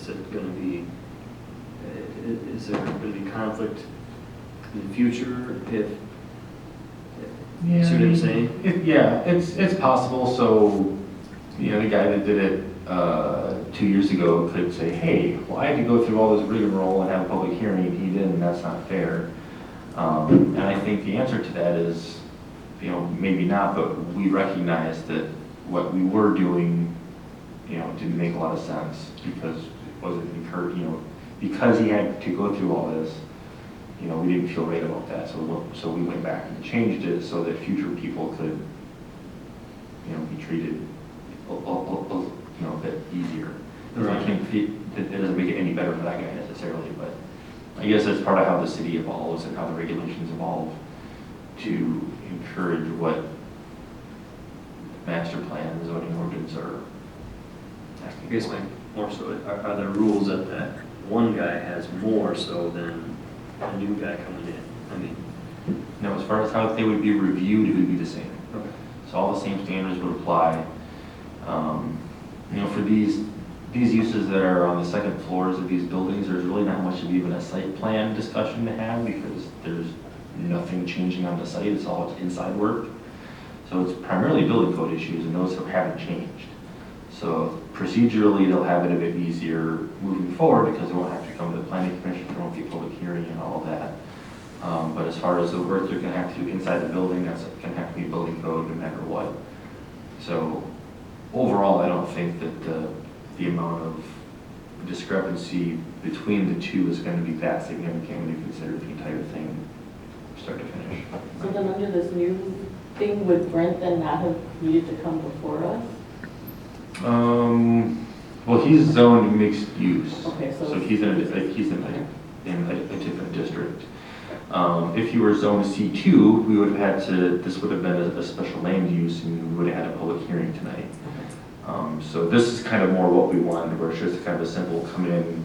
Is it going to be, is there going to be conflict in the future if, Yeah, see what I'm saying? It's possible. So, you know, the guy that did it 2 years ago could say, hey, well, I had to go through all this rigmarole and have a public hearing. He didn't. That's not fair. And I think the answer to that is, you know, maybe not, but we recognize that what we were doing, you know, didn't make a lot of sense because it wasn't encouraged, you know, because he had to go through all this, you know, we didn't feel right about that. So we went back and changed it so that future people could, you know, be treated you know, a bit easier. Right. I think it doesn't make it any better for that guy necessarily, but I guess that's part of how the city evolves and how the regulations evolve to encourage what master plan and zoning ordinance are. I guess more so, are there rules that that one guy has more so than a new guy coming in? I mean, No, as far as how they would be reviewed, it would be the same. okay. So all the same standards would apply. You know, for these uses that are on the second floors of these buildings, there's really not much of even a site plan discussion to have because there's nothing changing on the site. It's all inside work. So it's primarily building code issues, and those haven't changed. So procedurally, they'll have it a bit easier moving forward because they won't have to come to the planning commission, there won't be a public hearing and all of that. But as far as the work they're going to have to do inside the building, that's going to have to be building code no matter what. So overall, I don't think that the amount of discrepancy between the two is going to be that significant when you consider the entire thing start to finish. So then under this new thing, would Brent then not have needed to come before us? Well, he's zoned mixed use. Okay, so He's in a different district. If you were zoned C2, we would have had to, this would have been a special land use and we would have had a public hearing tonight. So this is kind of more what we wanted, where it's just kind of a simple come in,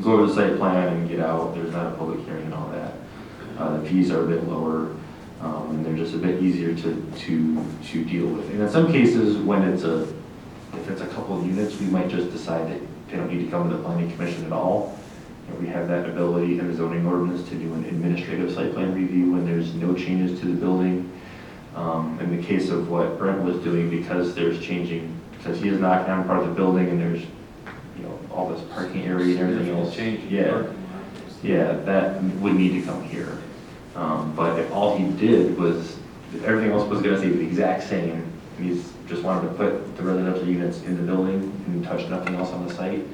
go over the site plan and get out. There's not a public hearing and all that. The fees are a bit lower, and they're just a bit easier to deal with. And in some cases, when if it's a couple of units, we might just decide that they don't need to come to the planning commission at all. And we have that ability in the zoning ordinance to do an administrative site plan review when there's no changes to the building. In the case of what Brent was doing, because there's changing, because he is knocking down part of the building and there's, you know, all this parking area and everything else. Yeah, that would need to come here. But if all he did was, if everything else was gonna stay the exact same, and he's just wanted to put the residential units in the building and touch nothing else on the site,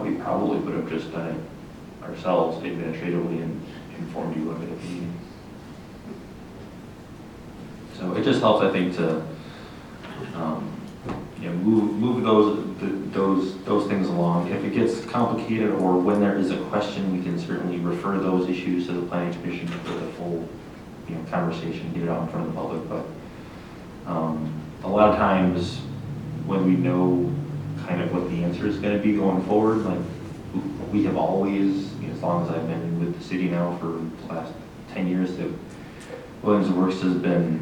we probably would have just done it ourselves administratively and informed you of it at the meeting. So it just helps, I think, to you know, move those things along. If it gets complicated or when there is a question, we can certainly refer those issues to the planning commission for the full, you know, conversation, get it out in front of the public. But a lot of times when we know kind of what the answer is going to be going forward, like we have always, you know, as long as I've been with the city now for the last 10 years, that Williams Works has been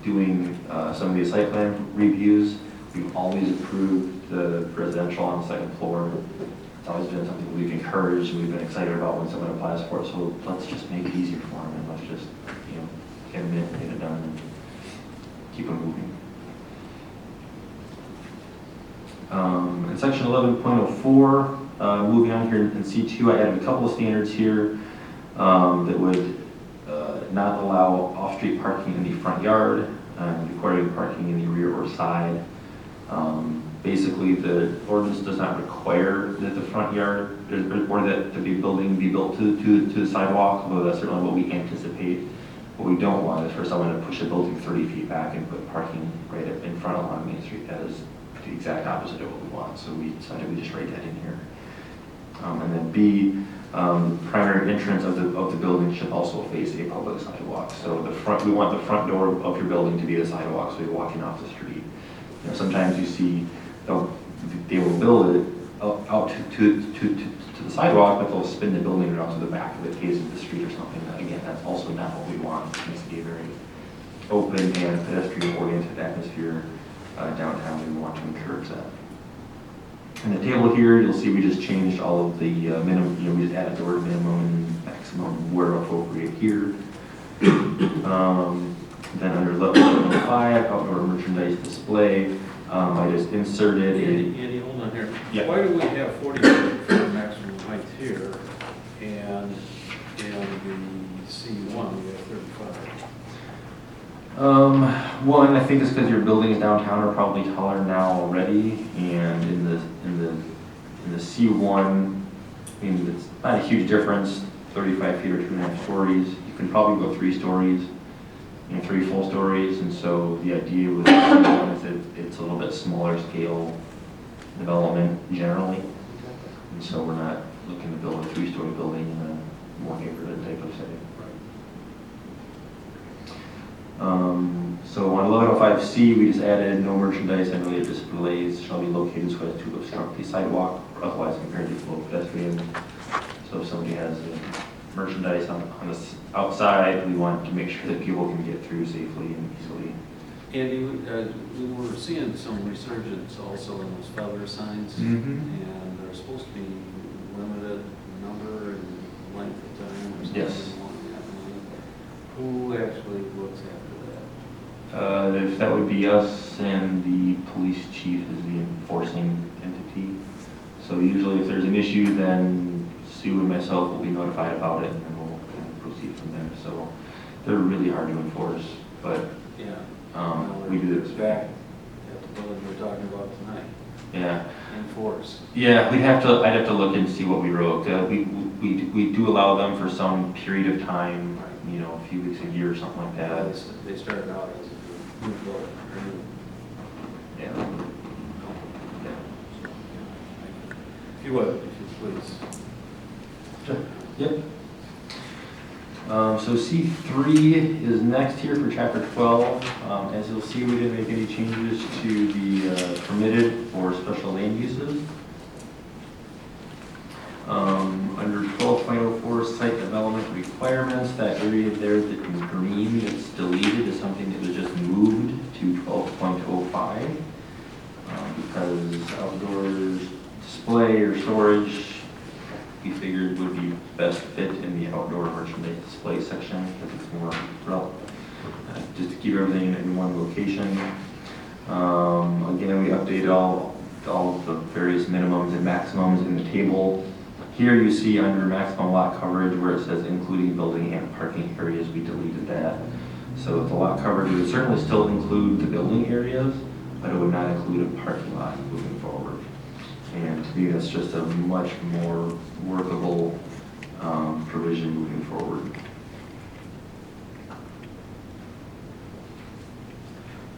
doing some of these site plan reviews. We've always approved the residential on the second floor. It's always been something we've encouraged and we've been excited about when someone applies for it. So let's just make it easier for them and let's just, you know, get them in, get it done, and keep them moving. In section 11.04, moving on here in C2, I added a couple of standards here that would not allow off-street parking in the front yard, requiring parking in the rear or side. Basically, the ordinance does not require that the front yard or that the building be built to the sidewalk, although that's certainly what we anticipate. What we don't want is for someone to push a building 30 feet back and put parking right up in front along Main Street. That is the exact opposite of what we want, so we decided we just write that in here. And then B, primary entrance of the building should also face a public sidewalk. So we want the front door of your building to be the sidewalk, so you're walking off the street. You know, sometimes you see they will build it out to the sidewalk, but they'll spin the building around to the back of it, faces the street or something. Again, that's also not what we want. It needs to be a very open and pedestrian-oriented atmosphere downtown. We want to encourage that. In the table here, you'll see we just changed all of the minimum, we just added the word minimum and maximum where appropriate here. Then under level 5, outdoor merchandise display, I just inserted Andy, hold on here. Yeah. Why do we have 40 feet for the maximum height here, and in the C1, we have 35? One, I think it's because your buildings downtown are probably taller now already, and in the C1, I mean, it's not a huge difference, 35 feet or 2.5 stories. You can probably go 3 stories, 3 full stories, and so the idea with C1 is that it's a little bit smaller scale development generally, and so we're not looking to build a 3-story building in a more neighborhood type of setting. So on 1105C, we just added no merchandise and related displays shall be located so as to obstruct the sidewalk or otherwise impede the flow of pedestrians. So if somebody has merchandise on the outside, we want to make sure that people can get through safely and easily. Andy, we were seeing some resurgence also in those feather signs, Mm-hmm. and they're supposed to be limited number and length of time or something. Yes. along that line. Who actually looks after If that would be us, and the police chief is the enforcing entity. So usually if there's an issue, then Sue and myself will be notified about it, and then we'll kind of proceed from there. So they're really hard to enforce, but that? Yeah. we do It's this. back at the building we're talking about tonight. Yeah. Enforce. Yeah, I'd have to look and see what we wrote. We do allow them for some period of time, a few weeks, a year, or something like that. They started out as a new building, or new. Yeah. If you would, if you please. Yep. So C3 is next here for chapter 12. As you'll see, we didn't make any changes to the permitted or special land uses. Under 12.04 site development requirements, that area there that in green that's deleted is something that was just moved to 12.05 because outdoors display or storage we figured would be best fit in the outdoor merchandise display section because it's more relevant. Just to keep everything in one location. Again, we updated all of the various minimums and maximums in the table. Here you see under maximum lot coverage where it says including building and parking areas, we deleted that. So the lot coverage would certainly still include the building areas, but it would not include a parking lot moving forward. And to me, that's just a much more workable provision moving forward.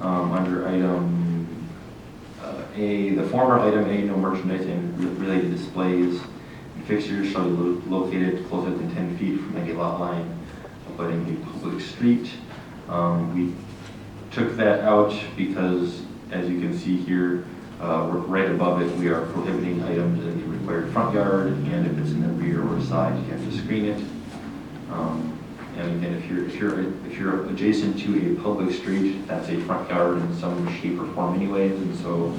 Under item A, the former item A, no merchandise and related displays and fixtures shall be located closer than 10 feet from any lot line abutting a public street. We took that out because, as you can see here, right above it, we are prohibiting items in the required front yard, and if it's in the rear or side, you have to screen it. And again, if you're adjacent to a public street, that's a front yard in some shape or form anyways, and so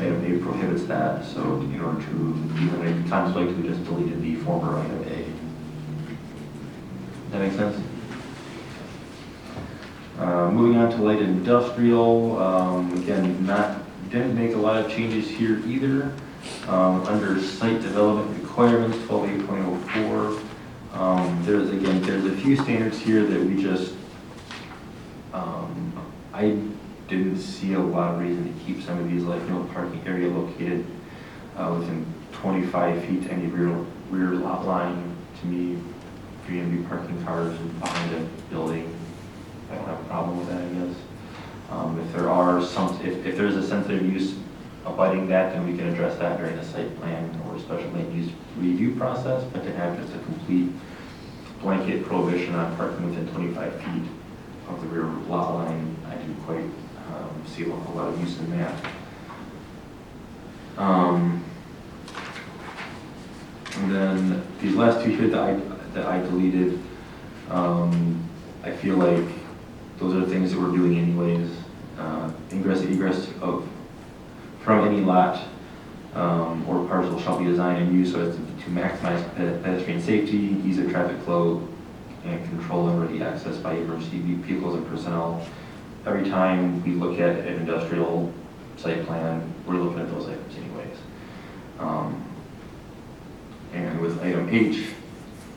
item A prohibits that. So in order to eliminate the conflict, we just deleted the former item A. That make sense? Moving on to light industrial, again, didn't make a lot of changes here either. Under site development requirements, 12.8.04, there's a few standards here that we just, I didn't see a lot of reason to keep some of these, like no parking area located within 25 feet to any rear lot line. To me, if you're going to be parking cars behind a building, I don't have a problem with that, I guess. If there's a sensitive use abutting that, then we can address that during the site plan or special land use review process, but to have just a complete blanket prohibition on parking within 25 feet of the rear lot line, I didn't quite see a lot of use in that. And then these last two here that I deleted, I feel like those are things that we're doing anyways. Ingress and egress from any lot or parcel shall be designed and used so as to maximize pedestrian safety, ease of traffic flow, and control and ready access by emergency vehicles and personnel. Every time we look at an industrial site plan, we're looking at those items anyways. And with item H,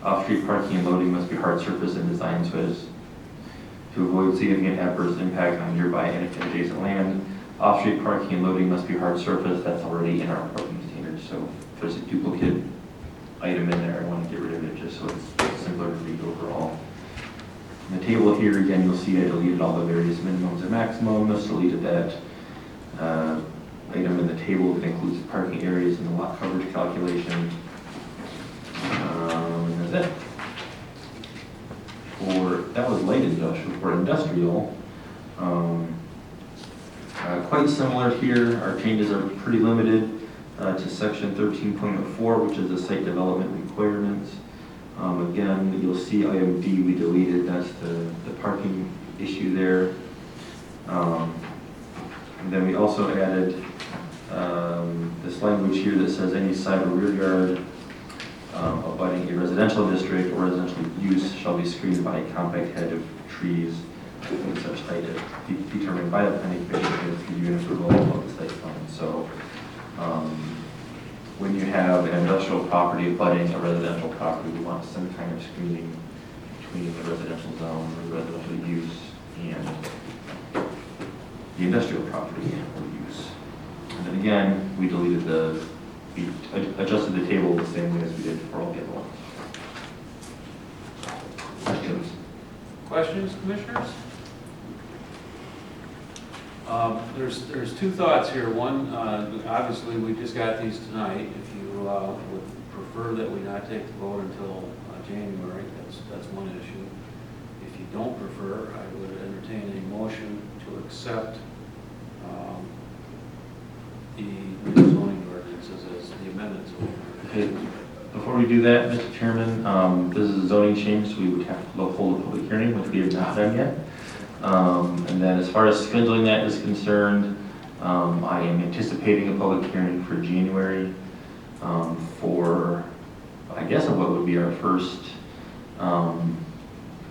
off-street parking and loading must be hard surface and designed so as to avoid significant adverse impact on nearby and adjacent land. Off-street parking and loading must be hard surface. That's already in our parking standards. So if there's a duplicate item in there, I want to get rid of it just so it's simpler to read overall. In the table here, again, you'll see I deleted all the various minimums and maximums, deleted that item in the table that includes the parking areas and the lot coverage calculation. And that's it. That was light industrial. For industrial, quite similar here. Our changes are pretty limited to section 13.04, which is the site development requirements. Again, you'll see item D we deleted. That's the parking issue there. And then we also added this language here that says any side or rear yard abutting a residential district or residential use shall be screened by a compact hedge of trees with such height as determined by the planning commission with the unit approval of the site plan. So when you have an industrial property abutting a residential property, we want some kind of screening between the residential zone or residential use and the industrial property or use. And then again, we adjusted the table the same way as we did for all the other ones. Questions? Questions, commissioners? There's two thoughts here. One, obviously, we just got these tonight. If you would prefer that we not take the vote until January, that's one issue. If you don't prefer, I would entertain a motion to accept the zoning ordinances as the amendments. Okay. Before we do that, Mr. Chairman, this is a zoning change, so we would have to hold a public hearing, which we have not done yet. And then as far as scheduling that is concerned, I am anticipating a public hearing for January for, I guess, what would be our first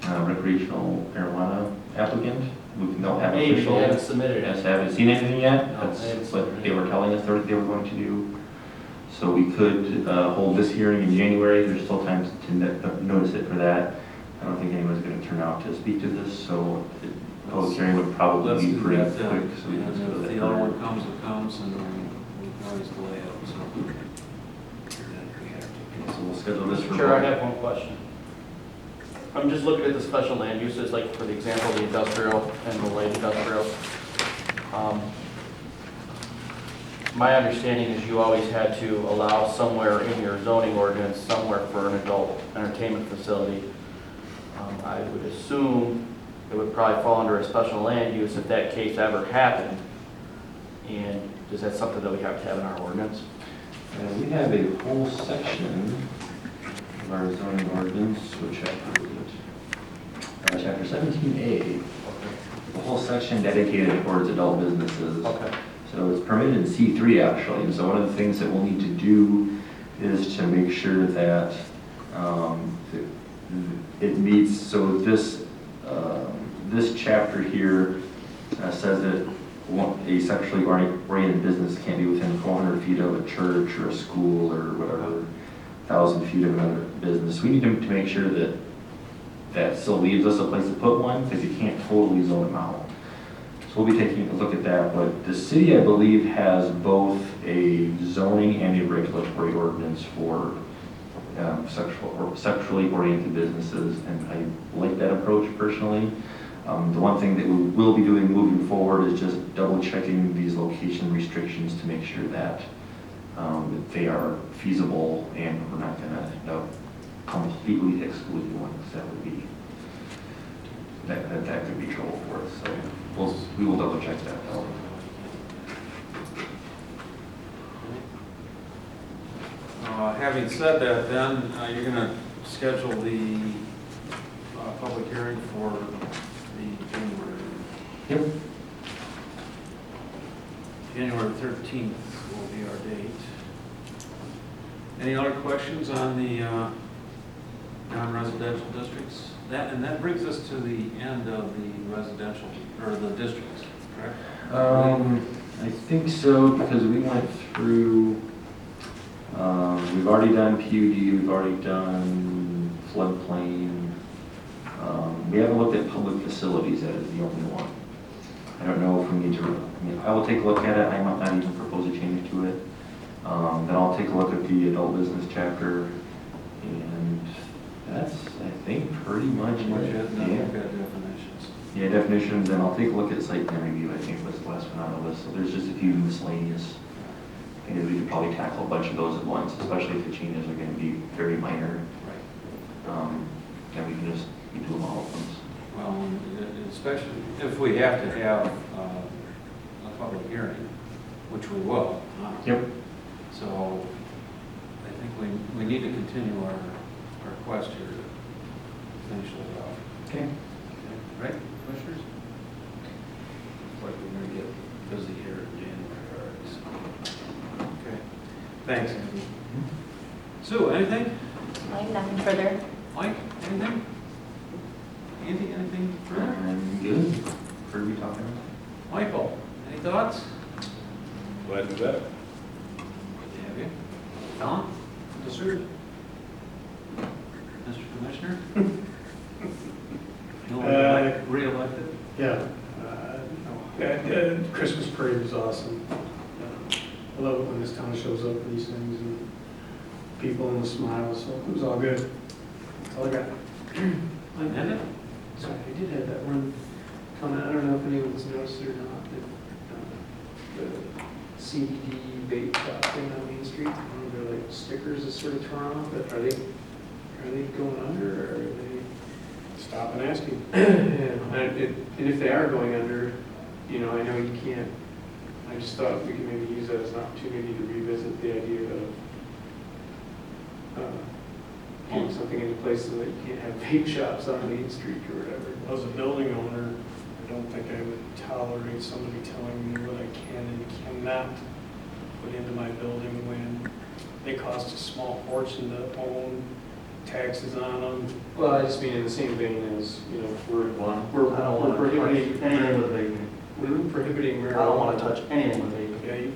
recreational marijuana applicant. We don't have Maybe official. they haven't submitted it. Yes, haven't seen anything yet. No, That's they haven't what submitted they it. were telling us they were going to do. So we could hold this hearing in January. There's still time to notice it for that. I don't think anyone's going to turn out to speak to this, so the public hearing would probably Let's be do pretty that quick. then. So we can just go to And if that the other later. one comes, it comes, and we can always delay it, so. So we'll schedule this for. Sure, I have one question. I'm just looking at the special land uses, like for the example, the industrial and the light industrial. My understanding is you always had to allow somewhere in your zoning ordinance, somewhere for an adult entertainment facility. I would assume it would probably fall under a special land use if that case ever happened. And is that something that we have to have in our ordinance? We have a whole section of our zoning ordinance, which chapter is it? Chapter 17A, a whole section dedicated towards adult businesses. Okay. So it's permitted in C3 actually, and so one of the things that we'll need to do is to make sure that it meets, so this chapter here says that a sexually oriented business can't be within 400 feet of a church or a school or whatever, 1,000 feet of another business. We need to make sure that that still leaves us a place to put one, because you can't totally zone them out. So we'll be taking a look at that, but the city, I believe, has both a zoning and a regulatory ordinance for sexually oriented businesses, and I like that approach personally. The one thing that we will be doing moving forward is just double checking these location restrictions to make sure that they are feasible, and we're not going to end up completely excluding ones. That would be that could be trouble for us. So we will double check that out. Having said that, then you're going to schedule the public hearing for the January. Yep. January 13th will be our date. Any other questions on the non-residential districts? That brings us to the end of the residential, or the districts, correct? I think so, because we went through, we've already done PUD, we've already done floodplain. We haven't looked at public facilities, that is the only one. I don't know if we need to, I mean, I will take a look at it, I might not even propose a change to it. Then I'll take a look at the adult business chapter, and that's, I think, pretty much Much it. it, then we've got definitions. Yeah, definitions, and I'll take a look at site plan review, I think was the last one on the list. So there's just a few miscellaneous things we could probably tackle a bunch of those at once, especially if the changes are gonna be very minor. Right. Then we can just do them all at once. Well, and especially if we have to have a public hearing, which we will. Yep. So I think we need to continue our quest here to finish it off. Okay. Right, commissioners? Looks like we're gonna get busy here in January already, so. Okay, thanks, Andy. Sue, anything? I have nothing further. Mike, anything? Andy, anything further? I'm good. Heard we talking about? Michael, any thoughts? Glad to do that. Good to have you. Ellen? Yes, sir. Mr. Commissioner? You want to be re-elected? Yeah. Christmas parade was awesome. I love it when this town shows up for these things and people and the smiles, so it was all good. That's all I got. Amanda? Sorry, I did have that one comment, I don't know if anyone's noticed it or not, that the CBD vape shop thing on Main Street, one of their like stickers is sort of torn off, but are they going under, or are they? Stop and ask him. And if they are going under, you know, I know you can't, I just thought we could maybe use that as an opportunity to revisit the idea of getting something into place so that you can't have vape shops on Main Street or whatever. As a building owner, I don't think I would tolerate somebody telling me what I can and cannot put into my building when they cost a small fortune to own, taxes on them. Well, I just mean in the same vein as, you know, we're I don't want to prohibiting, touch anything with vaping. we're prohibiting marijuana. I don't want to touch anything with vaping. Yeah, you.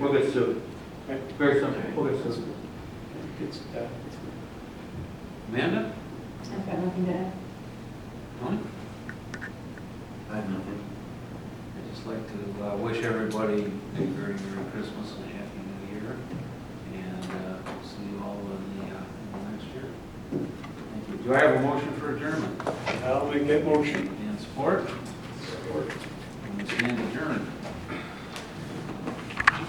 We'll get sued. Okay. Very simple, we'll get sued. It's, Amanda? I've got nothing to add. Tony? I have nothing. I'd just like to wish everybody a very Merry Christmas and a Happy New Year. And we'll see you all in the next year. Thank you. Do I have a motion for adjournment? I'll make that motion. And support? Support.